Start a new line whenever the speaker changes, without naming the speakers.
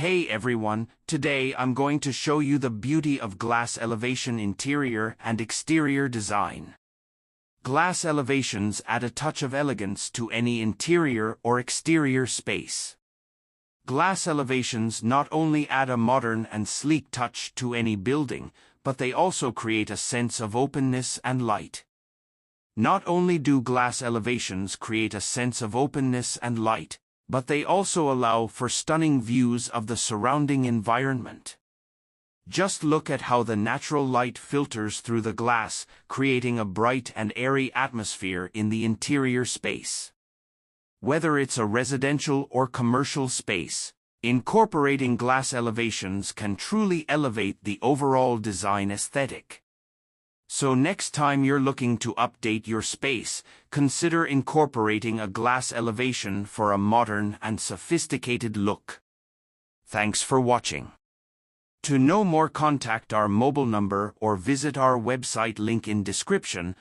Hey everyone, today I'm going to show you the beauty of glass elevation interior and exterior design. Glass elevations add a touch of elegance to any interior or exterior space. Glass elevations not only add a modern and sleek touch to any building, but they also create a sense of openness and light. Not only do glass elevations create a sense of openness and light, but they also allow for stunning views of the surrounding environment. Just look at how the natural light filters through the glass, creating a bright and airy atmosphere in the interior space. Whether it's a residential or commercial space, incorporating glass elevations can truly elevate the overall design aesthetic. So next time you're looking to update your space, consider incorporating a glass elevation for a modern and sophisticated look. Thanks for watching. To know more, contact our mobile number or visit our website, link in description.